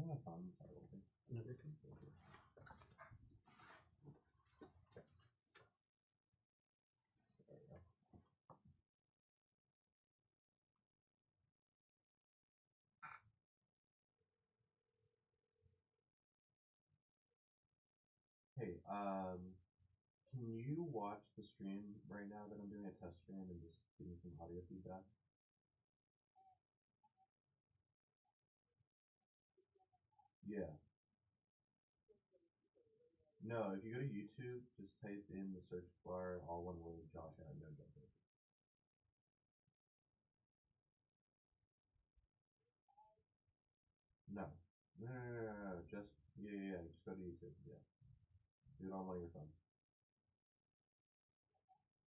my thumbs are open and everything. Hey, can you watch the stream right now that I'm doing a test stream and just give me some audio feedback? Yeah. No, if you go to YouTube, just type in the search bar, all one word, Josh Allen, no jumper. No. No. Just, yeah. Just go to YouTube, yeah. Do it on one of your phones.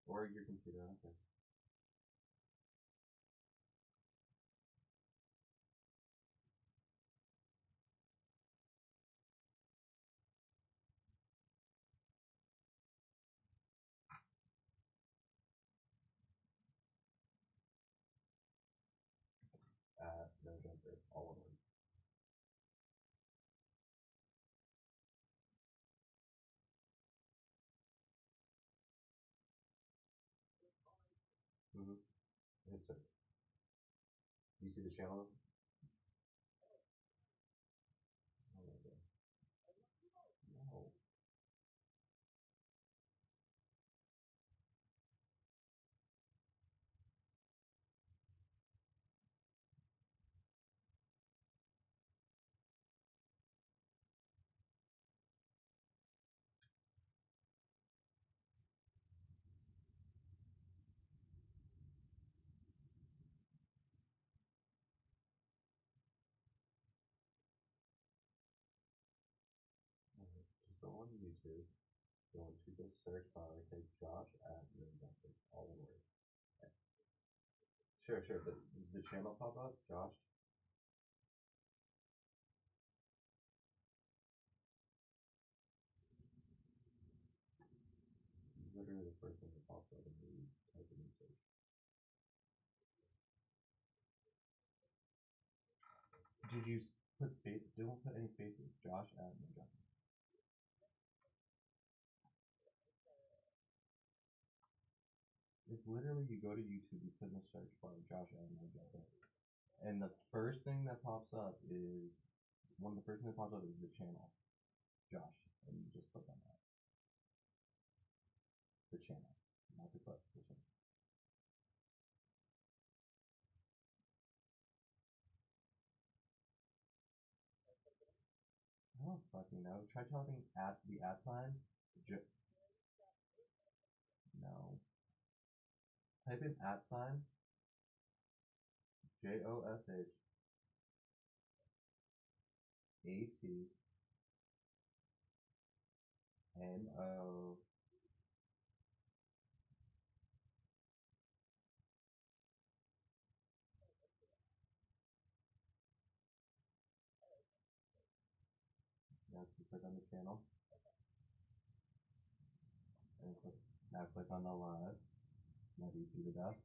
Or your computer, okay. No jumper, all one word. Hit search. Do you see the channel? Oh my god. No. Just go on YouTube, go into the search bar, type Josh at no jumper, all one word. Sure, but does the channel pop up? Josh? It's literally the first thing that pops up when you type it in search. Did you put space? Don't put any spaces. Josh at no jumper. It's literally you go to YouTube, you put in the search bar Josh at no jumper, and the first thing that pops up is one of the first things that pops up is the channel, Josh, and you just click on that. The channel, not the clips. The channel. I don't fucking know. Try typing at the at sign. No. Type in at sign. JOSH ATNO. Now click on the channel. And now click on the live. Now do you see the desk?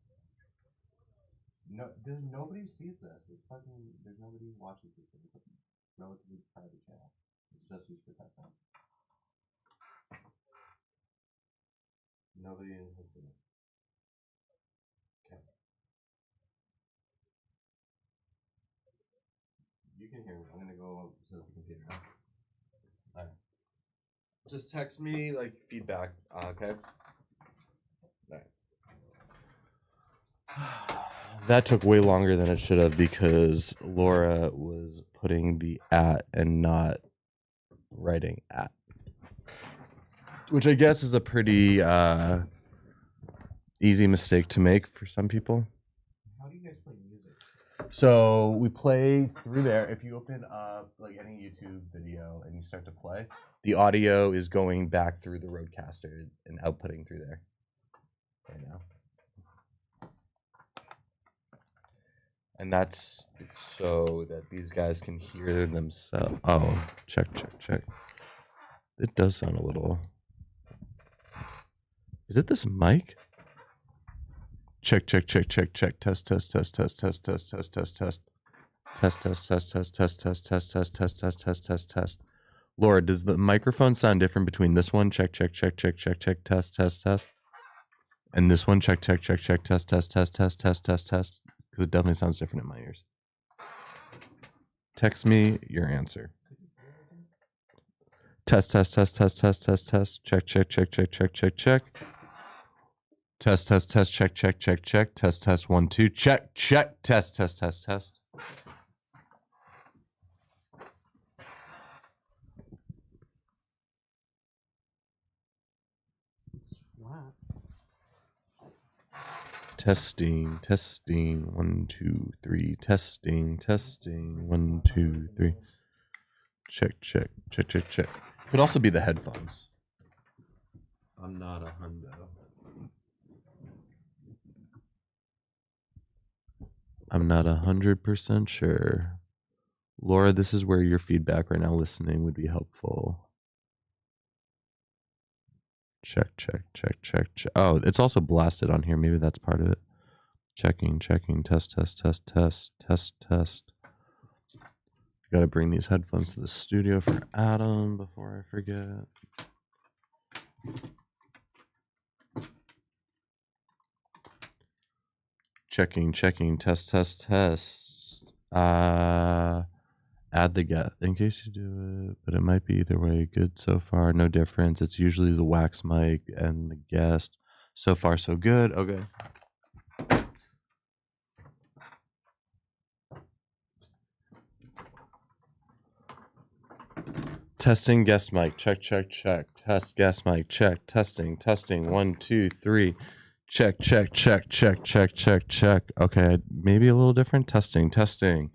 No, there's nobody who sees this. It's fucking. There's nobody who watches this. It's a relatively private channel. It's just used for testing. Nobody has seen it. Okay. You can hear me. I'm gonna go to the computer now. Alright. Just text me like feedback, okay? Alright. That took way longer than it should have because Laura was putting the at and not writing at. Which I guess is a pretty easy mistake to make for some people. How do you guys play music? So we play through there. If you open up like any YouTube video and you start to play, the audio is going back through the Rodecaster and outputting through there right now. And that's so that these guys can hear themselves. Oh, check. It does sound a little. Is it this mic? Check. Test. Test, test, test, test, test, test, test, test, test, test, test, test, test. Laura, does the microphone sound different between this one? Check, check, check, check, check, check, test, test, test. And this one, check, check, check, check, test, test, test, test, test, test, test. Because it definitely sounds different in my ears. Text me your answer. Test, test, test, test, test, test, test. Check, check, check, check, check, check, check. Test, test, test, check, check, check, check. Test, test, 1, 2. Check, check, test, test, test, test. Testing, testing, 1, 2, 3. Testing, testing, 1, 2, 3. Check, check, check, check, check. Could also be the headphones. I'm not a hundo. I'm not 100% sure. Laura, this is where your feedback right now listening would be helpful. Check, check, check, check, check. Oh, it's also blasted on here. Maybe that's part of it. Checking, checking, test, test, test, test, test, test. Got to bring these headphones to the studio for Adam before I forget. Checking, checking, test, test, test. Add the guest in case you do it, but it might be either way. Good so far, no difference. It's usually the wax mic and the guest. So far, so good. Okay. Testing guest mic. Check, check, check. Test guest mic. Check. Testing, testing. 1, 2, 3. Check, check, check, check, check, check, check. Okay, maybe a little different. Testing, testing,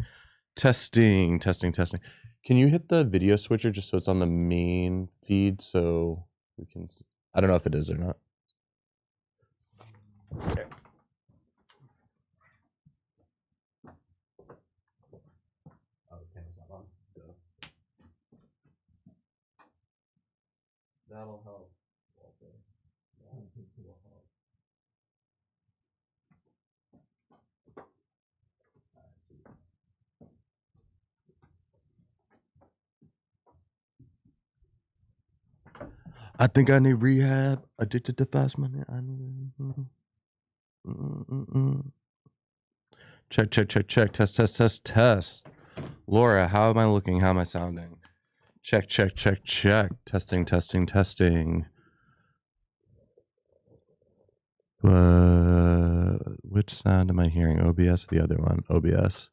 testing, testing, testing. Can you hit the video switcher just so it's on the main feed so we can see? I don't know if it is or not. Okay. That'll help. I think I need rehab. Addicted to fast money. I need. Check, check, check, check. Test, test, test, test. Laura, how am I looking? How am I sounding? Check, check, check, check. Testing, testing, testing. Which sound am I hearing? OBS or the other one? OBS.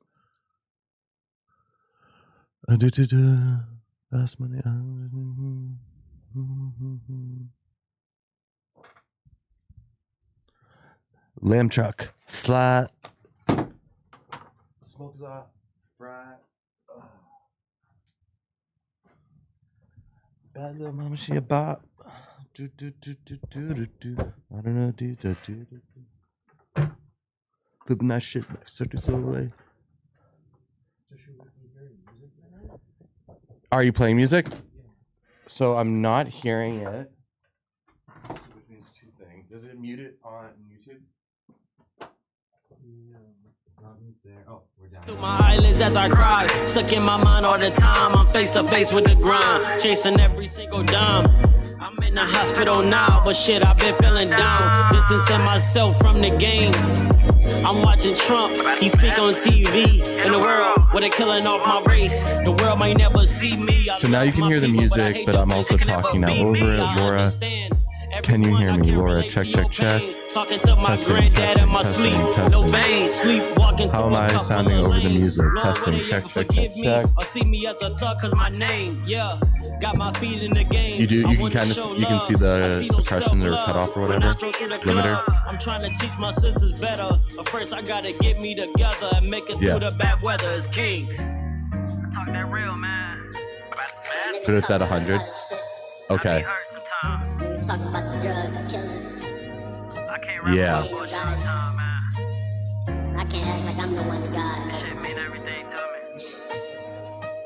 Addicted to fast money. Lamb truck. Slat. Smoke is off. Frat. Bad little mama, she a bop. Do, do, do, do, do, do, do. I don't know. Do, do, do, do, do. Flipping that shit like Cirque du Soleil. Are you playing music? So I'm not hearing it. Which means two things. Does it mute it on YouTube? No, it's not mute there. Oh, we're down. Through my eyelids as I cry, stuck in my mind all the time. I'm face to face with the grind, chasing every single dime. I'm in the hospital now, but shit, I've been feeling down. Distancing myself from the game. I'm watching Trump, he speak on TV. In the world, where they're killing off my race. The world might never see me. So now you can hear the music, but I'm also talking now over it. Laura, can you hear me? Laura, check, check, check. Talking to my granddad in my sleep. No veins, sleep walking. How am I sounding over the music? Testing, check, check, check, check. Or see me as a thug cause my name, yeah. Got my feet in the game. You can kind of, you can see the suppression or cutoff or whatever. Limiter. I'm trying to teach my sisters better. But first I gotta get me together and make it through the bad weather as king. Talk that real, man. But it's at 100. Okay. Talk about the drugs and killers. I can't rap about bullshit all the time, man. I can't act like I'm the one to God. It mean everything to me.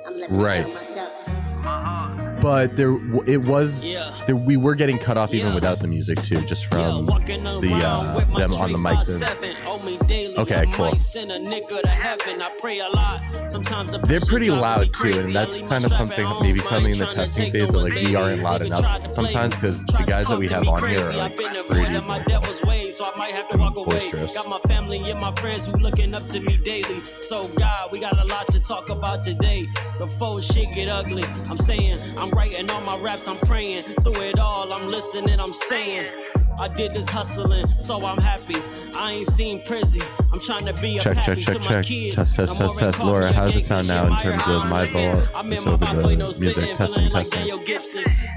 I'm living myself. My heart. but we were getting cut off even without the music too, just from them on the mics. Okay, cool. They're pretty loud too, and that's kind of something in the testing phase that like we aren't loud enough sometimes because the guys that we have on here are like pretty boisterous. Got my family and my friends who looking up to me daily. So God, we got a lot to talk about today. Before shit get ugly, I'm saying I'm writing all my raps, I'm praying through it all. I'm listening, I'm saying I did this hustling, so I'm happy. I ain't seen prison. I'm trying to be a check. Test. Laura, how does it sound now in terms of my voice over the music? Testing.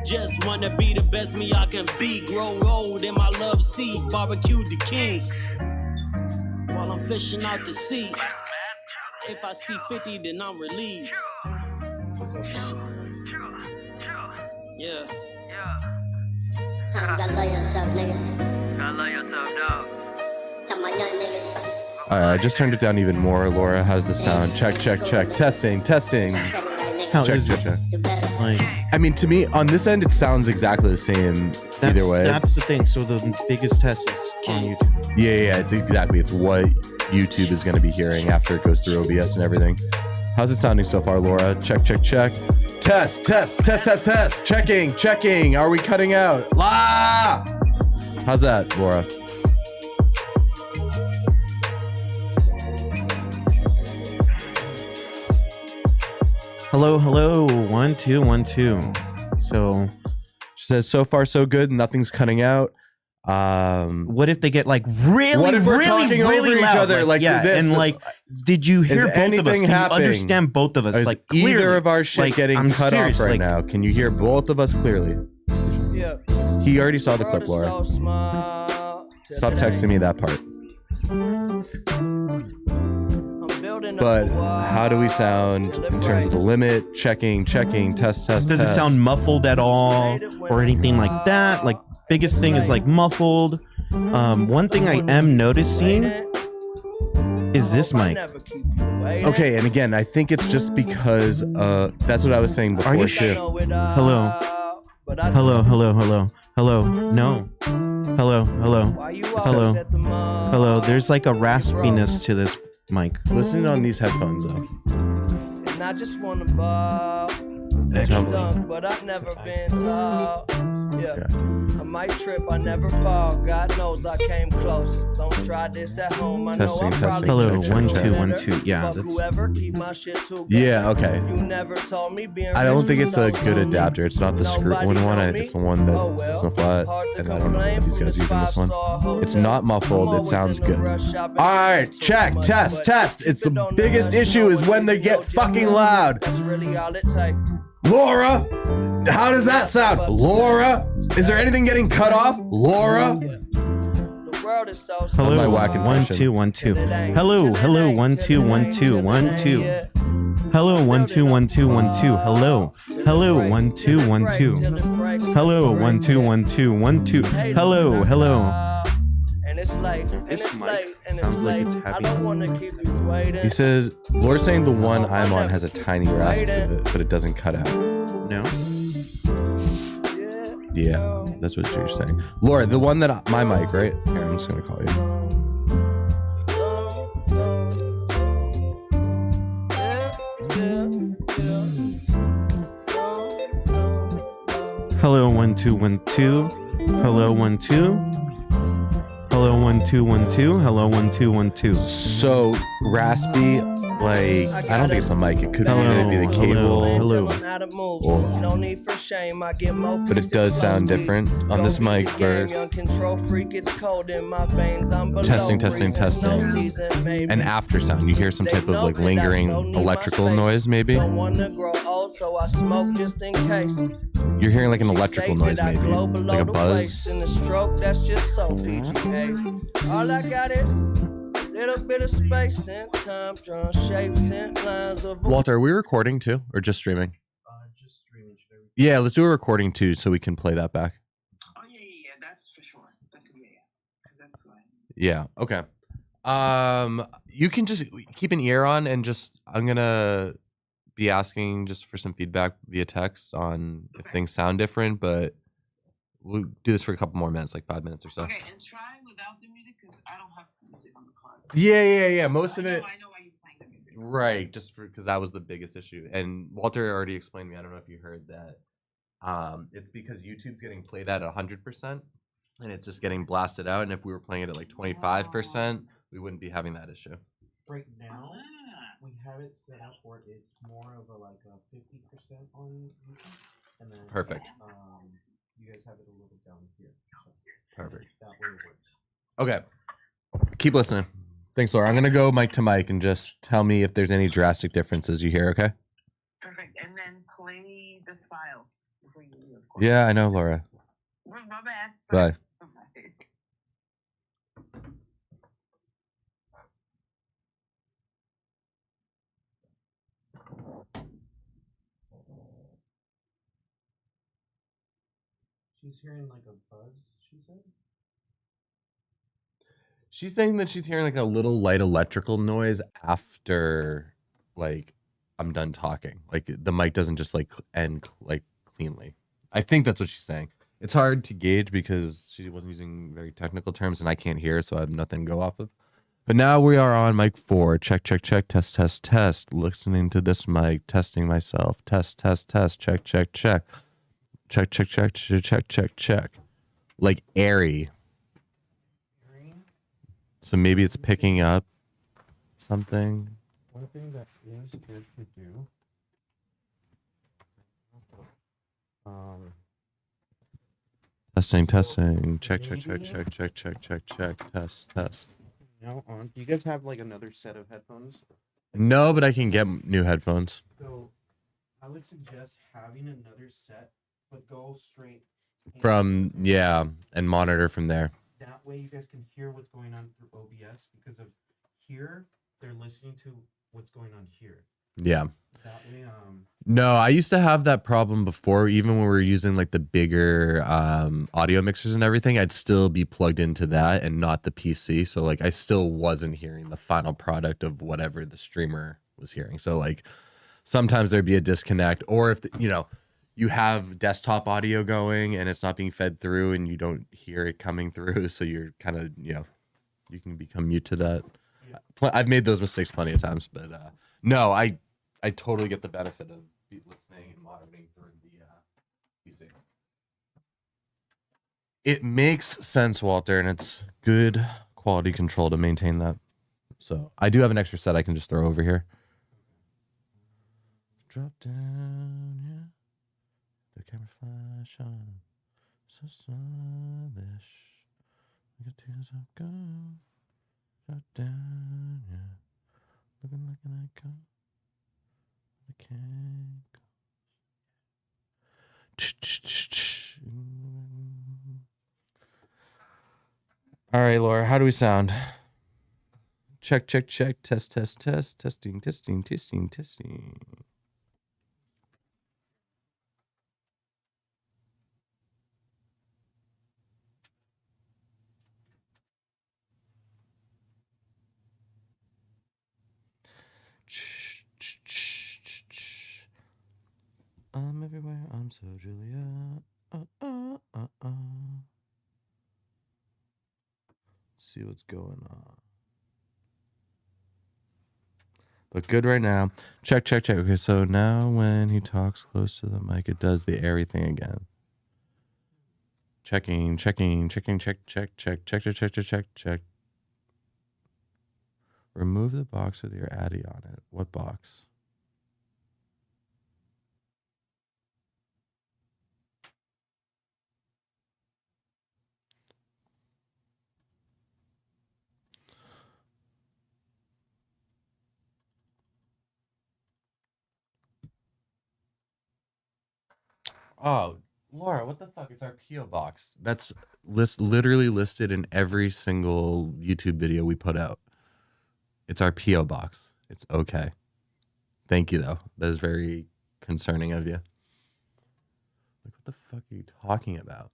Just wanna be the best me I can be. Grow old in my love seat. Barbecue the kings while I'm fishing out to sea. If I see 50, then I'm relieved. Yeah. Sometimes you gotta love yourself, nigga. Gotta love yourself, dog. Tell my young nigga. All right, I just turned it down even more. Laura, how's the sound? Check. Testing. Check. I mean, to me, on this end, it sounds exactly the same either way. That's the thing. So the biggest test is on YouTube. Yeah, it's what YouTube is going to be hearing after it goes through OBS and everything. How's it sounding so far, Laura? Check. Test. Checking. Are we cutting out? How's that, Laura? Hello. 1 2 1 2. So she says so far so good. Nothing's cutting out. What if they get like really, what if we're talking over really each loud, other like yeah, this? And like, did you hear both of us? anything Can happening? you understand both of us? Is like clearly? either of our shit like, getting I'm cut serious, off right like, now? Can you hear both of us clearly? Yeah. He already saw the clip, Laura. Stop texting me that part. But how do we sound in terms of the limit? Checking, test. Does it sound muffled at all or anything like that? Like, biggest thing is like muffled. One thing I am noticing is this mic. Okay, and again, I think it's just because that's what I was saying before. Are you too. Hello. No. Hello. There's like a raspiness to this mic. Listen on these headphones though. And I just wanna ball. But I've never been tall. Yeah. I might trip, I never fall. God knows I came close. Don't try this at home. I know I'm probably Hello, check. 1 2 1 2. Yeah, fuck whoever, keep my shit together. Yeah, okay. You never told me being I don't think it's a so good lonely. adapter. It's not the screw one. It's the one that sits in the flat, and I don't know if these guys using this one. It's not muffled. It sounds good. All right, check, test. It's the biggest issue is when they get fucking loud. That's really all it takes. Laura, how does that sound? Laura, is there anything getting cut off? Laura. The world is so Hello, my whack 1 impression. 2 1 2. Hello, 1 2 1 2 1 2. Hello, 1 2 1 2 1 2. Hello, 1 2 1 2. Hello, 1 2 1 2 1 2. Hello. And it's late, This mic sounds like it's I heavy. don't wanna keep you waiting. He says, Laura's saying the one I'm on has a tiny rasp to it, but it doesn't cut out. No. Yeah, that's what you're saying. Laura, the one that my mic, right? Here, I'm just gonna call you. Hello, 1 2 1 2. Hello, 1 2. Hello, 1 2 1 2. Hello, 1 2 1 2. So raspy, like I don't think it's the mic. It could be the cable. Hello. No need for shame. I get more But it does sound different on this mic. Testing. And after sound, you hear some type of like lingering electrical noise, maybe. Don't wanna grow old, so I smoke just in case. You're hearing like an electrical noise, maybe, like a buzz. In the stroke, that's just so PGA. All I got is a little bit of space and time, drawing shapes and lines of. Walter, are we recording too, or just streaming? Just streaming. Yeah, let's do a recording too, so we can play that back. Oh yeah, that's for sure. Because that's fine. Yeah. Okay. You can just keep an ear on and just I'm gonna be asking just for some feedback via text on if things sound different, but we'll do this for a couple more minutes, like 5 minutes or so. Okay, and try without the music because I don't have music on the car. Yeah. Most of I it. know why you're playing the music. Right, just because that was the biggest issue. And Walter already explained to me, I don't know if you heard that. It's because YouTube's getting played at 100%, and it's just getting blasted out. And if we were playing it at like 25%, we wouldn't be having that issue. Right now, Ah. we have it set up where it's more of a 50% on YouTube, and then Perfect. you guys have it a little down here. So Perfect. that way it works. Okay. Keep listening. Thanks, Laura. I'm gonna go mic to mic and just tell me if there's any drastic differences you hear. Okay? Perfect. And then play the file before you leave. Of course. Yeah, I know, Laura. My bad. Bye. She's hearing like a buzz, she said? She's saying that she's hearing like a little light electrical noise after like I'm done talking. Like the mic doesn't just like end like cleanly. I think that's what she's saying. It's hard to gauge because she wasn't using very technical terms and I can't hear, so I have nothing to go off of. But now we are on mic 4. Check, test, test. Listening to this mic, testing myself. Test, check. Check. Like airy. So maybe it's picking up something. One thing that is good to do. Testing. Check. Test. Now on. Do you guys have like another set of headphones? No, but I can get new headphones. So I would suggest having another set, but go straight in. From, and monitor from there. That way you guys can hear what's going on through OBS because of here, they're listening to what's going on here. Yeah. That way, No, I used to have that problem before, even when we were using like the bigger audio mixers and everything. I'd still be plugged into that and not the PC. So like I still wasn't hearing the final product of whatever the streamer was hearing. So like sometimes there'd be a disconnect, or if you have desktop audio going and it's not being fed through and you don't hear it coming through, so you're kind of you can become mute to that. Yeah. I've made those mistakes plenty of times, but no, I totally get the benefit of listening and monitoring through the PC. It makes sense, Walter, and it's good quality control to maintain that. So I do have an extra set I can just throw over here. Drop down, yeah. The camera flash on. So stylish. Look at tears of gold. Drop down, yeah. Looking like an icon. The king. All right, Laura, how do we sound? Check. Test. Testing. I'm everywhere. I'm so Julia. See what's going on. But good right now. Check. Okay, so now when he talks close to the mic, it does the airy thing again. Checking. Check. Remove the box with your Addy on it. What box? Oh, Laura, what the fuck? It's our P.O. box. That's literally listed in every single YouTube video we put out. It's our P.O. box. It's okay. Thank you, though. That is very concerning of you. Like, what the fuck are you talking about?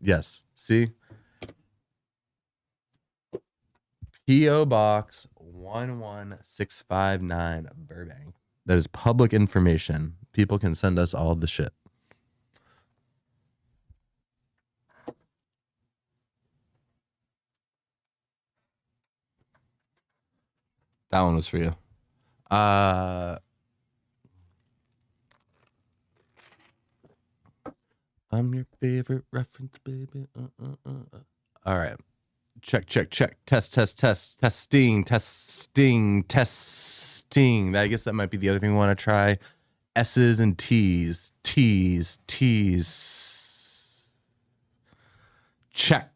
Yes. See? P.O. Box 11659 Burbank. That is public information. People can send us all the shit. That one was for you. I'm your favorite reference, baby. All right. Check. Testing. I guess that might be the other thing we want to try. S's and T's. Check.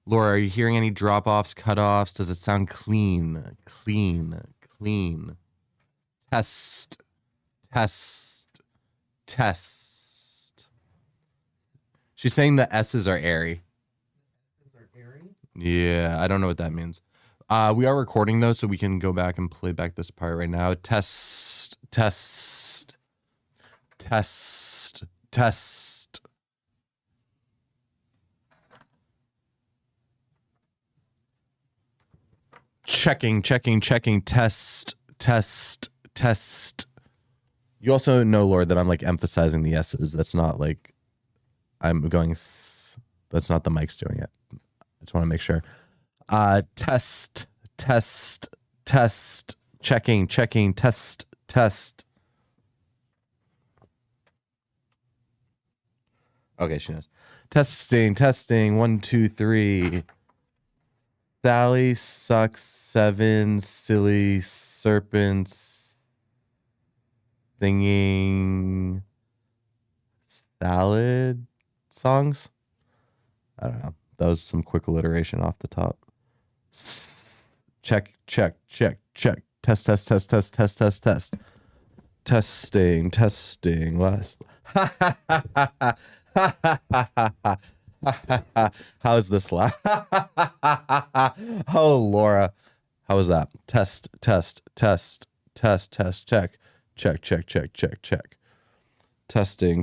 Laura, are you hearing any drop-offs, cut-offs? Does it sound clean? Clean. Test. She's saying the S's are airy. Yeah, I don't know what that means. We are recording though, so we can go back and play back this part right now. Test. Checking. Test. You also know, Lord, that I'm like emphasizing the S's. That's not like I'm going. That's not the mic's doing it. I just want to make sure. Test. Checking. Test. Okay, she knows. Testing. 1, 2, 3. Sally sucks 7 silly serpents singing salad songs. I don't know. That was some quick alliteration off the top. Check. Test. Testing. Last. How's this laugh? Oh, Laura. How was that? Test. Check.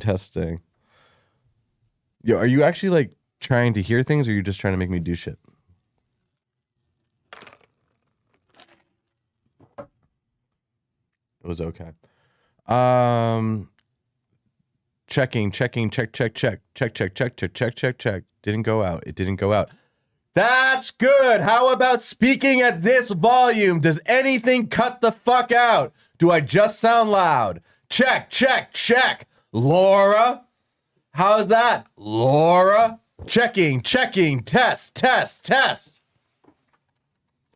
Testing. Yo, are you actually like trying to hear things, or are you just trying to make me do shit? It was okay. Checking. Check. Didn't go out. That's good. How about speaking at this volume? Does anything cut the fuck out? Do I just sound loud? Check. Laura, how's that? Laura, checking. Test.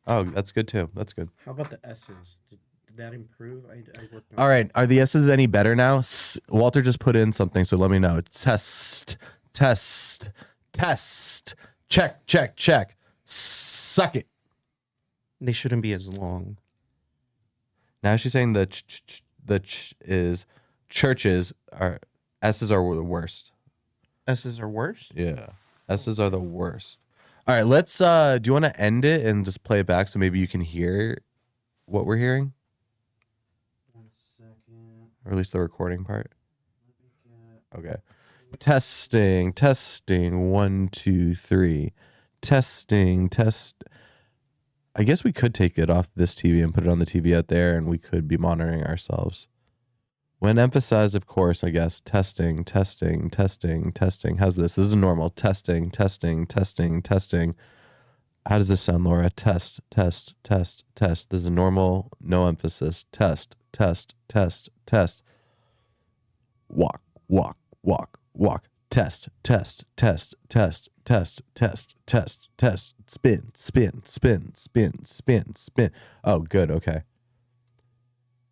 Oh, that's good too. That's good. How about the S's? Did that improve? I worked on All right. Are the S's any better now? Walter just put in something, so let me know. Test. Check. Suck it. They shouldn't be as long. Now she's saying the is churches are S's are the worst. S's are worse? Yeah. S's are the worst. All right, let's do you want to end it and just play it back so maybe you can hear what we're hearing? 1 second. Or at least the recording part. Okay. Testing. 1, 2, 3. Testing. I guess we could take it off this TV and put it on the TV out there, and we could be monitoring ourselves. When emphasized, of course, I guess. Testing. How's this? This is normal. Testing. How does this sound, Laura? Test. This is normal. No emphasis. Test. Walk. Test. Spin. Oh, good. Okay.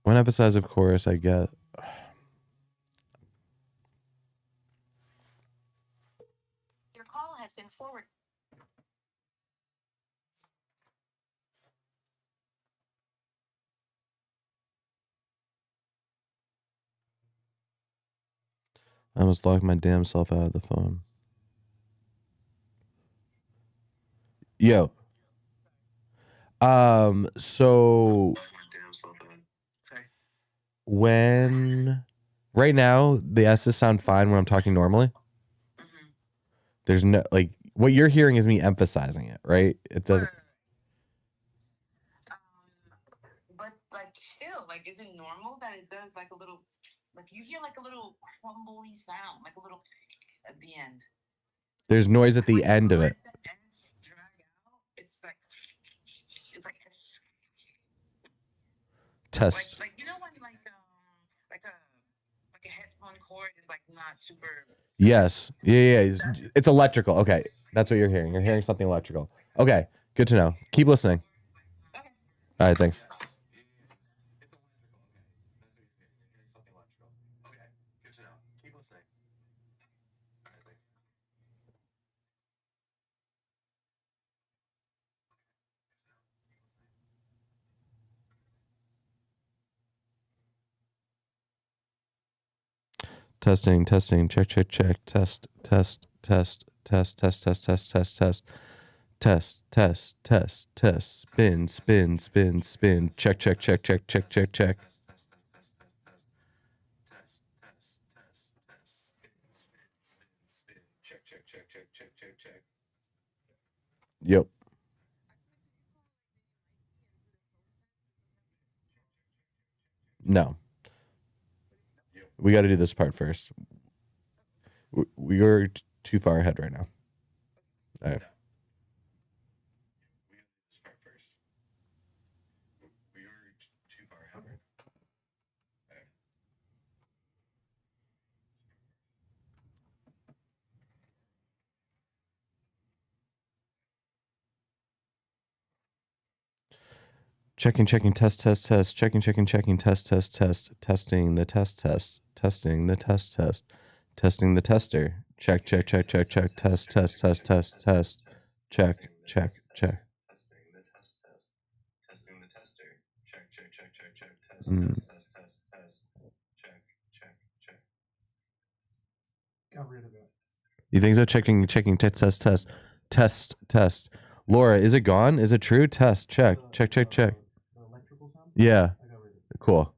When emphasized, of course, I get. Your call has been forwarded. I almost locked my damn self out of the phone. Yo. So when right now the S's sound fine when I'm talking normally. There's no like what you're hearing is me emphasizing it, right? It doesn't. was like a little, like you hear like a little crumbly sound, like a little at the end. There's noise at the When end you of it. let the S drag out, it's like Test. like you know when like a headphone cord is like not super. Yes. Yeah. It's electrical. Okay. That's what you're hearing. You're hearing something electrical. Okay. Good to know. Keep listening. Okay. All right. Thanks. Testing, check, test, spin, check, check. Yep. No. We got to do this part first. We are too far ahead right now. All right. Checking, test, checking, test, testing the test, testing the test, testing the tester, check, test, check, check. Got rid of it. You think so? Checking, test. Laura, is it gone? Is it true? Test, check. The electrical sound? Yeah, I got rid of it. cool.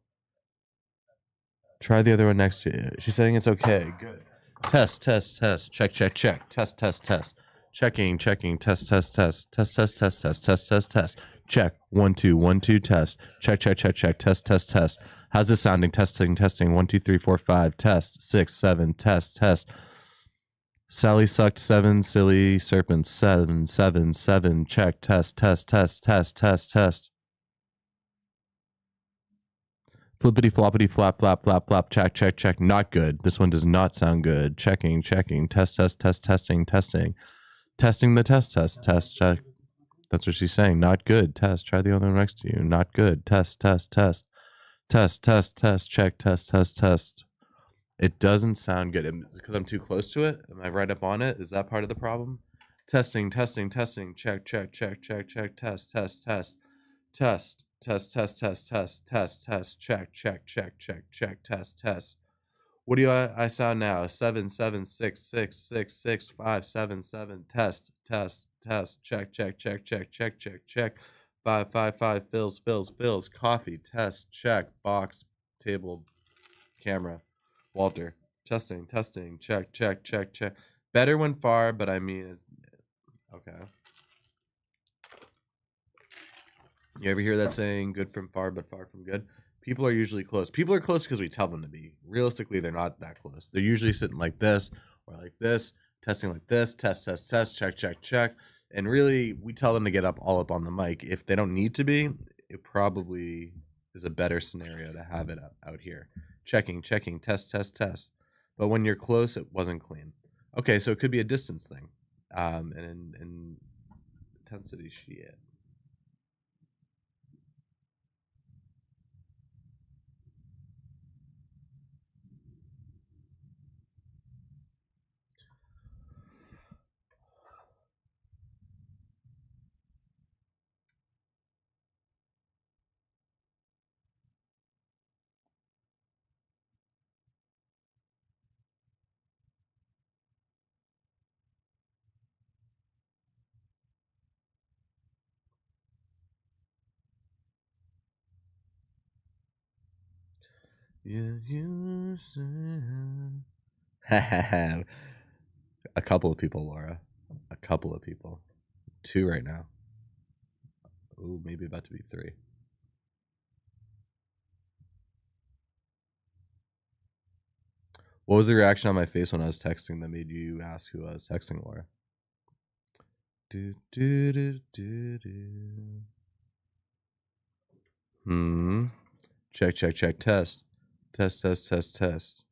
Try the other one next to you. She's saying it's okay. Good. Test, check, test. Checking, test. Check. 1 2 1 2 test. Check, test. How's this sounding? Testing. 1 2 3 4 5 test. 6 7 test. Sally sucked 7 silly serpents. 7 check, test. Flippity floppity flap, check. Not good. This one does not sound good. Checking, test, testing. Testing the test, check. That's what she's saying. Not good. Test. Try the other one next to you. Not good. Test. Check. Test. It doesn't sound good. Because I'm too close to it. Am I right up on it? Is that part of the problem? Testing. Check. Test. Check. Test. What do I sound now? 7 7 6 6 6 6 5 7 7 test. Check. 5 5 5 fills coffee test check box table camera Walter testing check. Better when far, but I mean it's okay. You ever hear that saying, good from far, but far from good? People are usually close. People are close because we tell them to be. Realistically, they're not that close. They're usually sitting like this or like this, testing like this, test, check. And really, we tell them to get all up on the mic. If they don't need to be, it probably is a better scenario to have it out here. Checking, test. But when you're close, it wasn't clean. Okay, so it could be a distance thing. And in intensity, shit. A couple of people, Laura. A couple of people. 2 right now. Ooh, maybe about to be 3. What was the reaction on my face when I was texting that made you ask who I was texting, Laura? Do, do, do, do, do. Check, check, check, test. Test, test, test, test.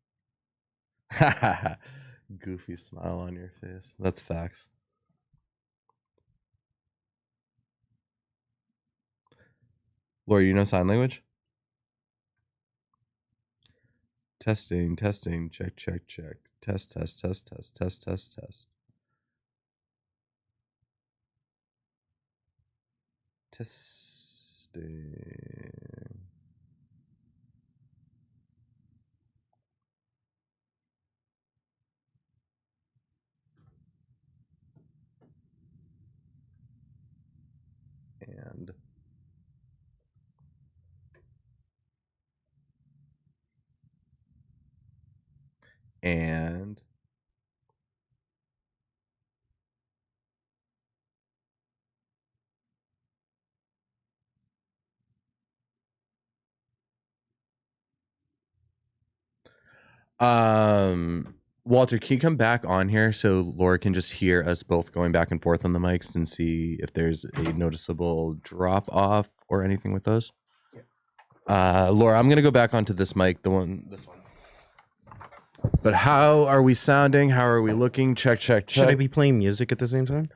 Goofy smile on your face. That's facts. Laura, you know sign language? Testing, testing, check, check, check. Test, test, test, test, test, test, test. Testing. And Walter, can you come back on here so Laura can just hear us both going back and forth on the mics and see if there's a noticeable drop off or anything with those? Laura, I'm gonna go back onto this mic, this one. But how are we sounding? How are we looking? Check, check, check. Should I be playing music at the same time?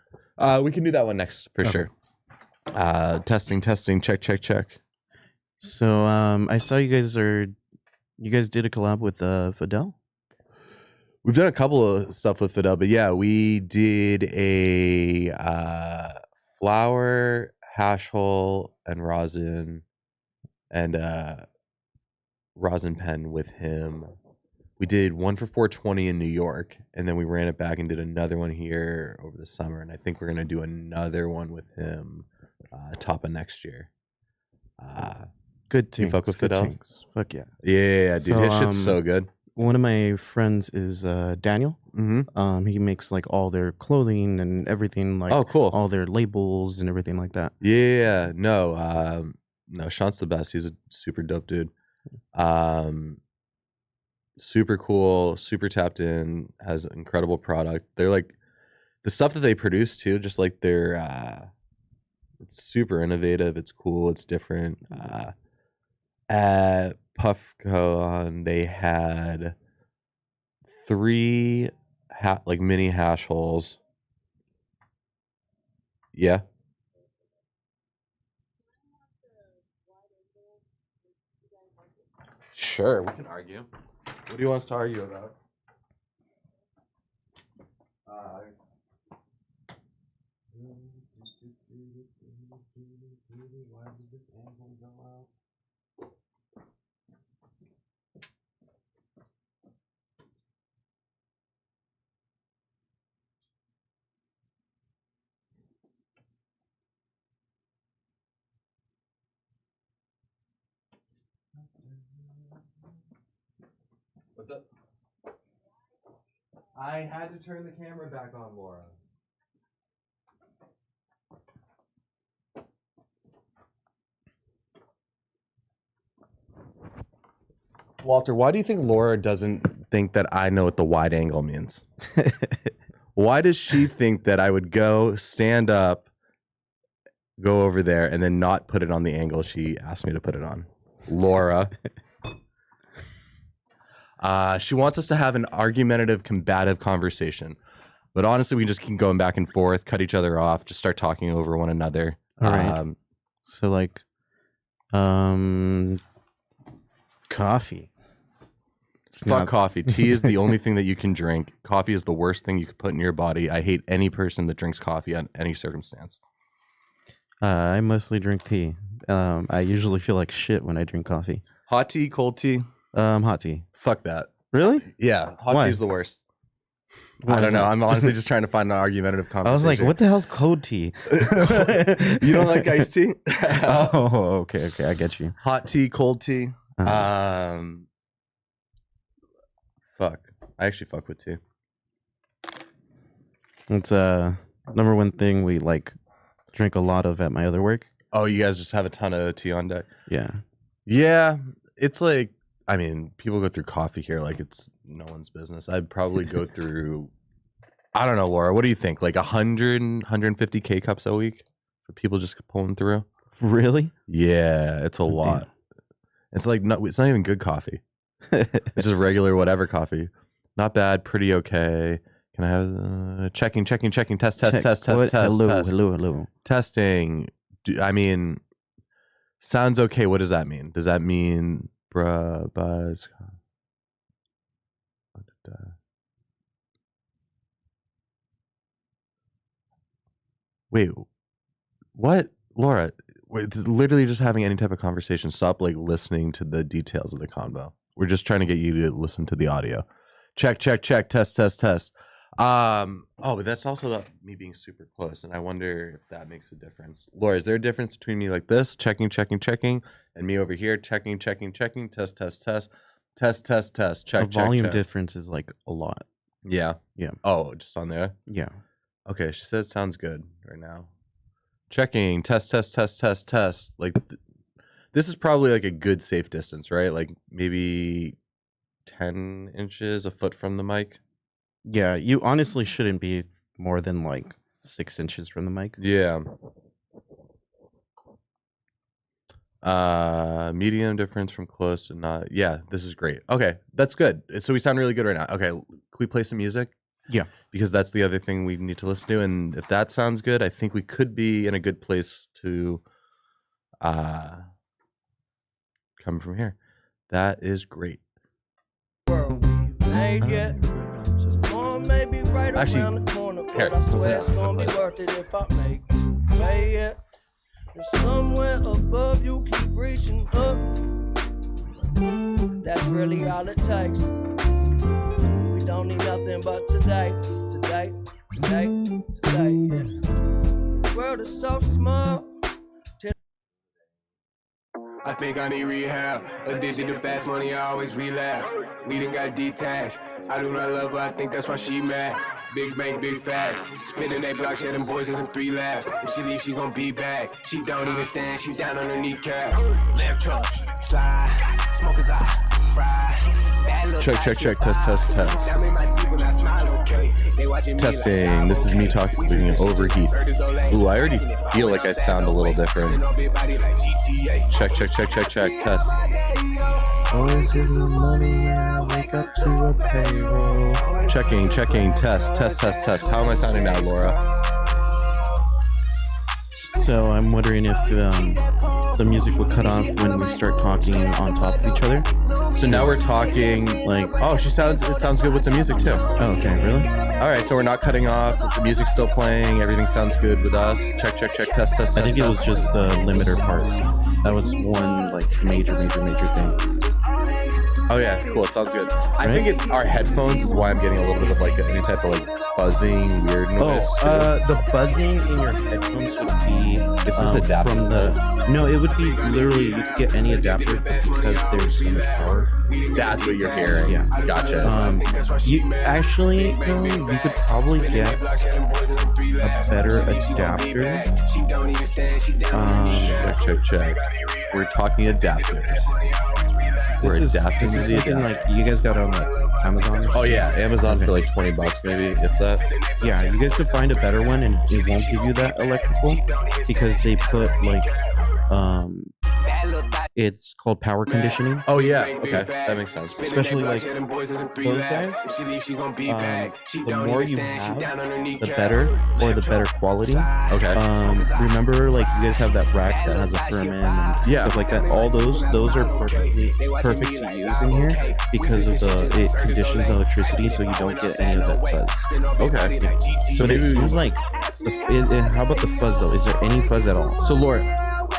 We can do that one next for sure. Testing, testing, check, check, check. So I saw you guys did a collab with Fidel? We've done a couple of stuff with Fidel, but yeah, we did a flower, hash hole, and rosin pen with him. We did one for 420 in New York, and then we ran it back and did another one here over the summer. And I think we're gonna do another one with him top of next year. Good You tinks. fuck with good Fidel? tinks. Fuck yeah. Yeah, dude, So, his shit's so good. One of my friends is Daniel. Mm-hmm. He makes like all their clothing and everything, like Oh, cool. all their labels and everything like that. Yeah, no, Sean's the best. He's a super dope dude. Super cool, super tapped in, has an incredible product. They're like the stuff that they produce too, just like they're it's super innovative, it's cool, it's different. At PuffCon they had 3 like mini hash holes. Yeah. Sure, we can argue. What do you want us to argue about? Why did this angle go out? What's up? I had to turn the camera back on, Laura. Walter, why do you think Laura doesn't think that I know what the wide angle means? Why does she think that I would go stand up, go over there, and then not put it on the angle she asked me to put it on? Laura. She wants us to have an argumentative, combative conversation. But honestly, we just keep going back and forth, cut each other off, just start talking over one another. All right. So like coffee. Fuck coffee. Tea is the only thing that you can drink. Coffee is the worst thing you could put in your body. I hate any person that drinks coffee on any circumstance. I mostly drink tea. I usually feel like shit when I drink coffee. Hot tea, cold tea? Hot tea. Fuck that. Really? Yeah, hot Why? tea is the worst. Why I don't is know. that? I'm honestly just trying to find an argumentative conversation. I was like, what the hell's cold tea? You don't like iced tea? Oh, okay, I get you. Hot tea, cold tea. Uh-huh. Fuck. I actually fuck with tea. It's number one thing we like drink a lot of at my other work. Oh, you guys just have a ton of tea on deck? Yeah. Yeah, it's like I mean, people go through coffee here like it's no one's business. I'd probably go through, I don't know, Laura, what do you think? Like 100, 150 K-cups a week for people just pulling through? Really? Yeah, it's a Oh, lot. damn. It's like, it's not even good coffee. It's just regular whatever coffee. Not bad, pretty okay. Can I have checking, test, Check. test, What? test, Hello, test. hello. Testing. I mean, sounds okay. What does that mean? Does that mean bruh, buzz? Wait, what? Laura, wait, literally just having any type of conversation. Stop like listening to the details of the convo. We're just trying to get you to listen to the audio. Check, test, test. Oh, but that's also about me being super close, and I wonder if that makes a difference. Laura, is there a difference between me like this, checking, and me over here, checking, test, check, The volume check. difference is like a lot. Yeah. Yeah. Oh, just on there? Yeah. Okay, she said it sounds good right now. Checking, test. Like, this is probably like a good safe distance, right? Like maybe 10 inches, a foot from the mic. Yeah, you honestly shouldn't be more than like 6 inches from the mic. Yeah. Medium difference from close to not. Yeah, this is great. Okay, that's good. So we sound really good right now. Okay, can we play some music? Yeah. Because that's the other thing we need to listen to. And if that sounds good, I think we could be in a good place to come from here. That is great. Maybe right Actually, around the corner, here, but I swear it's gonna be play. worth it if I make it. And somewhere above you keep reaching up. That's really all it takes. We don't need nothing but today. Yeah. The world is so small. I think I need rehab. Addicted to fast money, I always relapse. We done got detached. I do not love her, I think that's why she mad. Big bank, big facts. Spinning that block, she had them boys in them 3 laps. If she leave, she gon' be back. She don't even stand, she down on her kneecap. Left truck, slide, smokers eye, fry. Check, test. Testing. This is me talking overheat. Ooh, I already feel like I sound a little different. Check, test. Always give me money, I wake up to a payroll. Checking, test. How am I sounding now, Laura? So I'm wondering if the music would cut off when we start talking on top of each other. So now we're talking like, oh, it sounds good with the music too. Oh, okay, really? All right, so we're not cutting off. The music's still playing. Everything sounds good with us. Check, test. I think it was just the limiter part. That was one like major thing. Oh yeah, cool. Sounds good. I Right? think our headphones is why I'm getting a little bit of like any type of like buzzing, weird noise. The buzzing in your headphones would be It's this adapter. from the. No, it would be literally you could get any adapter because there's so much power. That's what you're hearing. Yeah. Gotcha. You actually though, you could probably get a better adapter. Check. We're talking adapters. We're adapting to the Something adapter. like you guys got on like Amazon. Or something? Oh yeah, Amazon for like $20 maybe, if that. Yeah, you guys could find a better one, and it won't give you that electrical because they put like it's called power conditioning. Oh yeah, okay, that makes sense. Especially like those guys. The more you have, the better, or the better quality. Okay. Remember, like you guys have that rack that has a Furman and Yeah. stuff like that. All those are perfect to use in here because of it conditions electricity, so you don't get any of that fuzz. Okay. So So it maybe seems like, how about the fuzz though? Is there any fuzz at all? So Laura,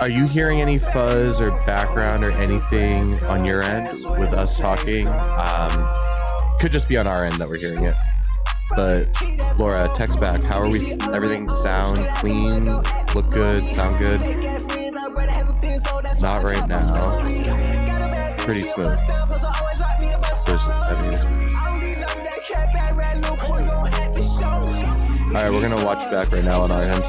are you hearing any fuzz or background or anything on your end with us talking? Could just be on our end that we're hearing it. But Laura, text back. How are we? Everything sound clean? Look good? Sound good? Not right now. Pretty smooth. All right, we're gonna watch back right now on our end.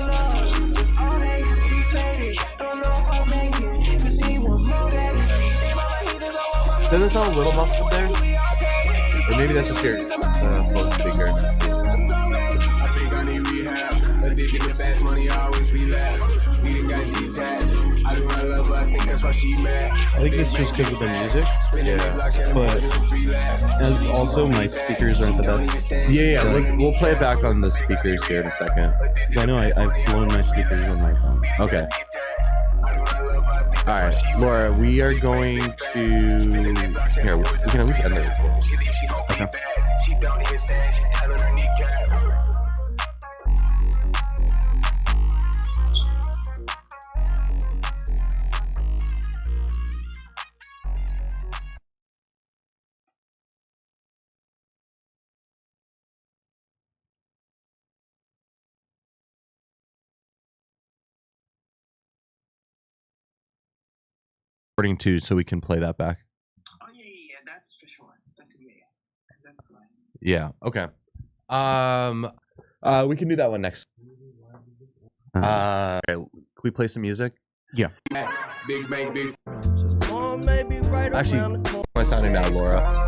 Doesn't it sound a little muffled there? Or maybe that's just your close speaker. I think I need rehab. Addicted to fast money, I always relapse. We done got detached. I do not love her, I think that's why she mad. I think it's just because of the music. Yeah. But and also my speakers aren't the best. Yeah. We'll play it back on the speakers here in a second. I know I've blown my speakers on my phone. Okay. All right, Laura, we are going to here. We can at least end it. Okay. Recording too, so we can play that back. Oh yeah, that's for sure. That's fine. Yeah. Okay. We can do that one next. Okay, can we play some music? Yeah. Big bang, big. Or maybe right Actually, around the corner. how am I sounding now, Laura?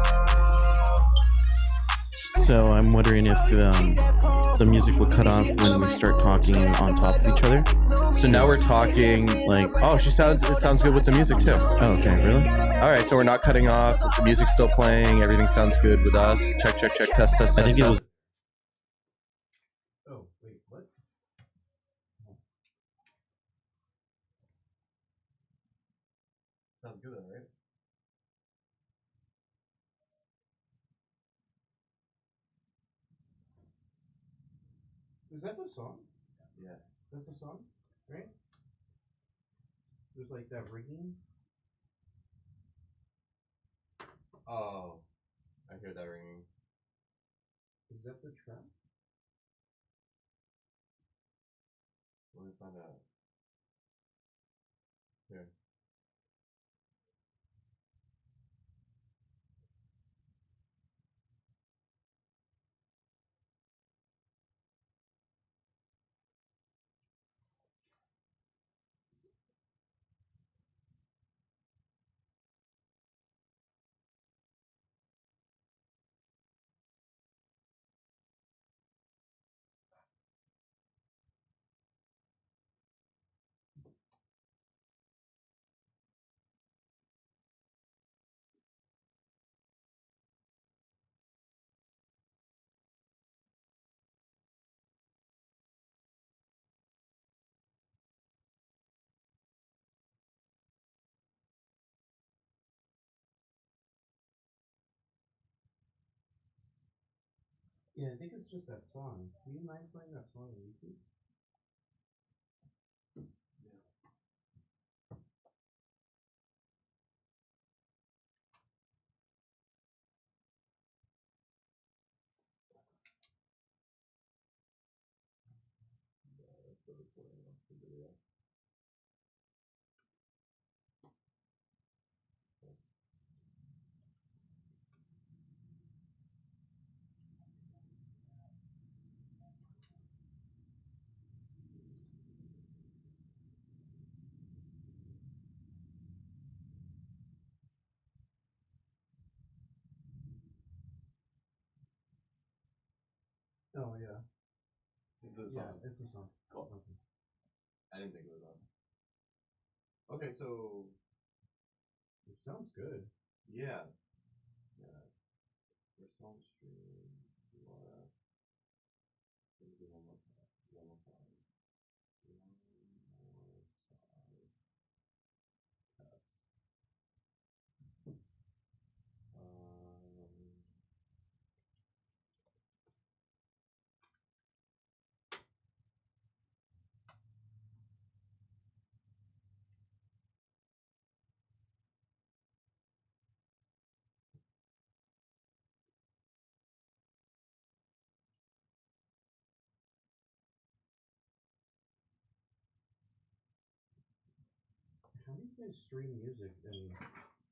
So I'm wondering if the music will cut off when we start talking on top of each other. So now we're talking like, oh, it sounds good with the music too. Oh, okay, really? All right, so we're not cutting off. The music's still playing. Everything sounds good with us. Check, test. I think it was. Oh, wait, what? Sounds good, right? Is that the song? Yeah. That's the song, right? There's like that ringing. Oh, I hear that ringing. Is that the trap? Let me find out. Here. Yeah, I think it's just that song. Do you mind playing that song on YouTube? Oh yeah. Is this Yeah, it's the song. Cool. Okay. I didn't think it was us. Okay, so It sounds good. yeah. First on stream, Laura. Let's do one more time. One more time. Test. How do you guys stream music and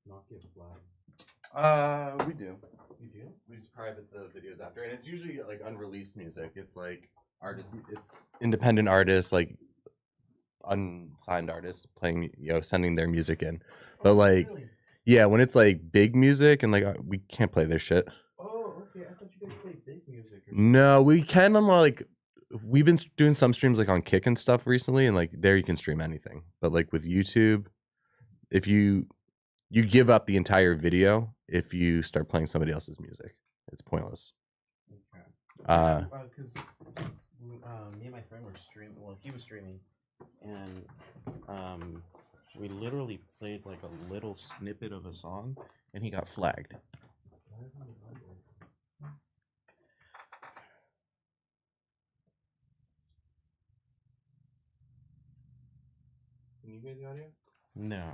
not get flagged? We do. You do? We just private the videos after, and it's usually like unreleased music. It's like artists, it's independent artists, like unsigned artists playing, sending their music in. But like, Really? Yeah, when it's like big music and like we can't play their shit. Oh, okay. I thought you guys played big music. No, we can on like we've been doing some streams like on Kick and stuff recently, and like there you can stream anything. But like with YouTube, if you give up the entire video if you start playing somebody else's music, it's pointless. Okay. Because me and my friend were streaming. Well, he was streaming, and we literally played like a little snippet of a song, and he got flagged. Can you hear the audio? No.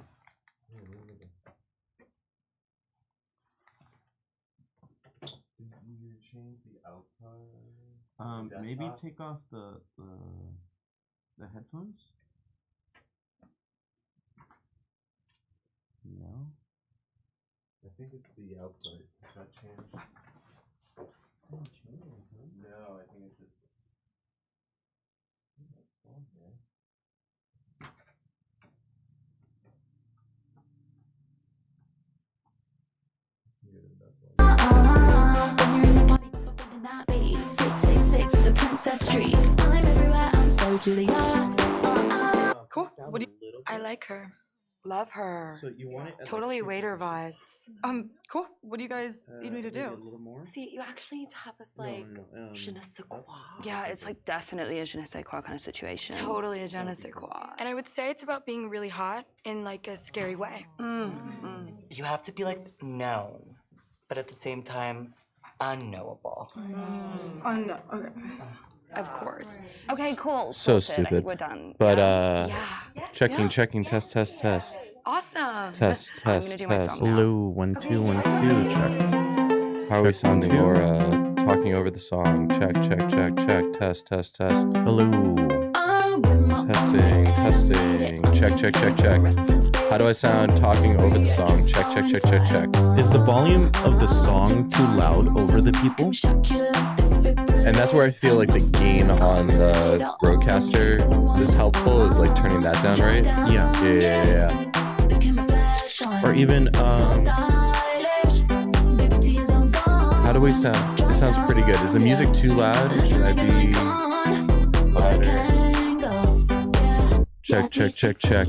Did you change the output? Maybe take off the headphones. No. I think it's the output. That changed. No, I think it's just. Cool. What do you? I like her. Love her. So you want it at, Totally like, waiter 50%? vibes. Cool. What do you guys need me to maybe do? A little more? See, you actually need to have this like je ne sais quoi. Yeah, it's like definitely a je ne sais quoi kind of situation. Totally a je ne sais quoi. And I would say it's about being really hot in like a scary way. You have to be like known, but at the same time, unknowable. Okay. Of course. Okay, cool. So sorted. I stupid. think we're done. But Yeah. checking, test. Awesome. Test. I'm gonna do my song now. Hello, 1 2 1 2. Check. How are we Check, sounding, 1 2. Laura? Talking over the song. Check. Test. Hello. Testing. Check. How do I sound talking over the song? Check. Is the volume of the song too loud over the people? And that's where I feel like the gain on the broadcaster is helpful, is like turning that down, right? Yeah. Or even How do we sound? It sounds pretty good. Is the music too loud? Should I be louder? Check. Testing. Check.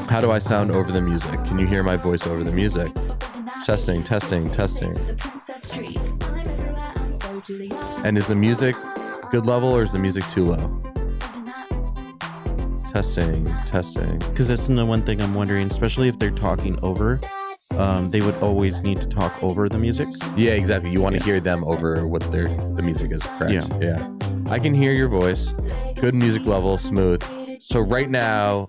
How do I sound over the music? Can you hear my voice over the music? Testing. And is the music good level or is the music too low? Testing. because that's the one thing I'm wondering, especially if they're talking over. They would always need to talk over the music. Yeah, exactly. You want to hear them over what the music is, correct? Yeah. I can hear your voice. Good music level, smooth. So right now,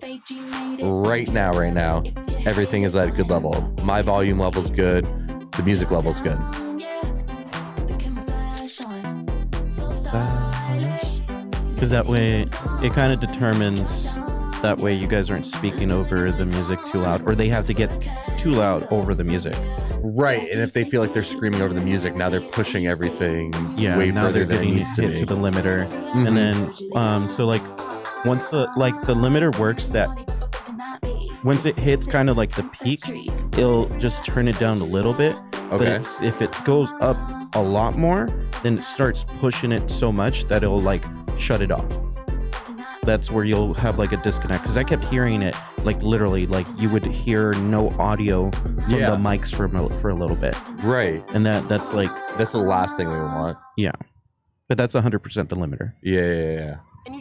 everything is at a good level. My volume level's good. The music level's good. Because that way, it kind of determines. That way, you guys aren't speaking over the music too loud, or they have to get too loud over the music. Right, and if they feel like they're screaming over the music, now they're pushing everything Yeah, way now further they're than it getting needs to hit be. to the limiter, and then so like once the limiter works, that once it hits kind of like the peak, it'll just turn it down a little bit. But Okay. if it goes up a lot more, then it starts pushing it so much that it'll like shut it off. That's where you'll have like a disconnect, because I kept hearing it like literally, like you would hear no audio from Yeah. the mics for a little bit, Right. and that's like That's the last thing we want. but that's 100% the limiter. Yeah.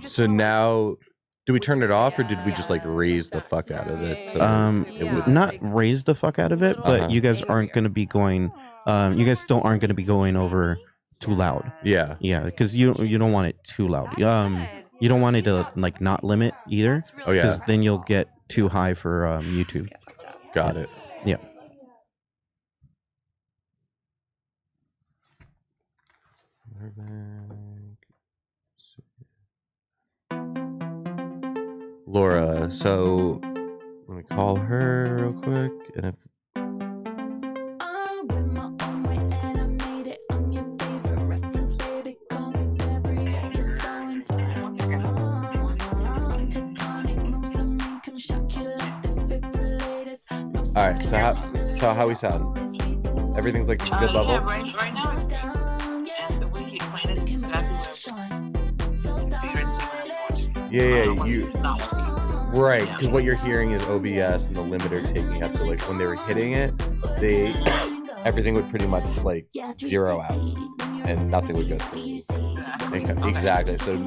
So now, do we turn it off or did we just like raise the fuck out of it? Not raise the fuck out of it, but Uh-huh. you guys aren't going to be going you guys still aren't going to be going over too loud. Yeah. Because you don't want it too loud. You don't want it to like not limit either, Oh yeah. because then you'll get too high for YouTube. Got it. Yeah. Laura, so let me call her real quick, and if All right. So how we sound? Everything's like good level. Yeah, right now it's good. And the way he explained it is exactly Yeah, right. Because what you're hearing is OBS and the limiter taking up. So like when they were hitting it, everything would pretty much like zero out, and nothing would go through. Exactly. So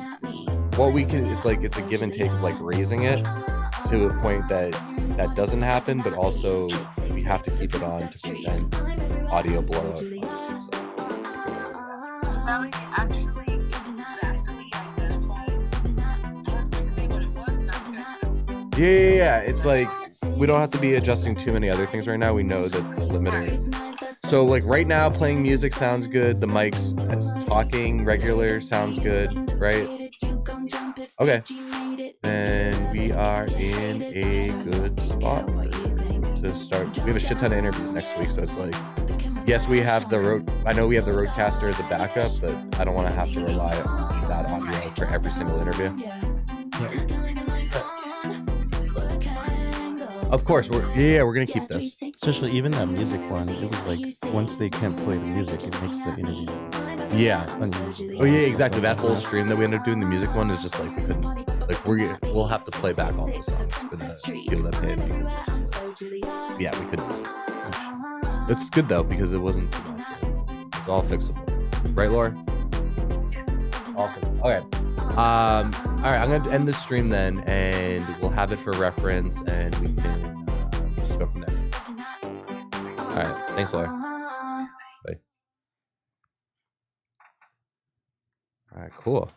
what we can, it's a give and take of like raising it to a point that doesn't happen, but also we have to keep it on to prevent audio blowout. Yeah. It's like we don't have to be adjusting too many other things right now. We know that the limiter. So like right now, playing music sounds good. The mics talking regular sounds good, right? Okay. Then we are in a good spot to start. We have a shit ton of interviews next week, so it's like, yes, we have the road. I know we have the Rodecaster as a backup, but I don't want to have to rely on that audio for every single interview. Of course, we're gonna keep this. Especially even that music one, it was like once they can't play the music, it makes the interview. Yeah. Oh yeah, exactly. That whole stream that we ended up doing, the music one, is just like we couldn't. Like we'll have to play back all those songs for the people that paid. Yeah, we couldn't. It's good though because it wasn't too much. It's all fixable, right, Laura? All fixable. Okay. All right. I'm gonna end this stream then, and we'll have it for reference, and we can just go from there. All right. Thanks, Laura. Bye. All right. Cool.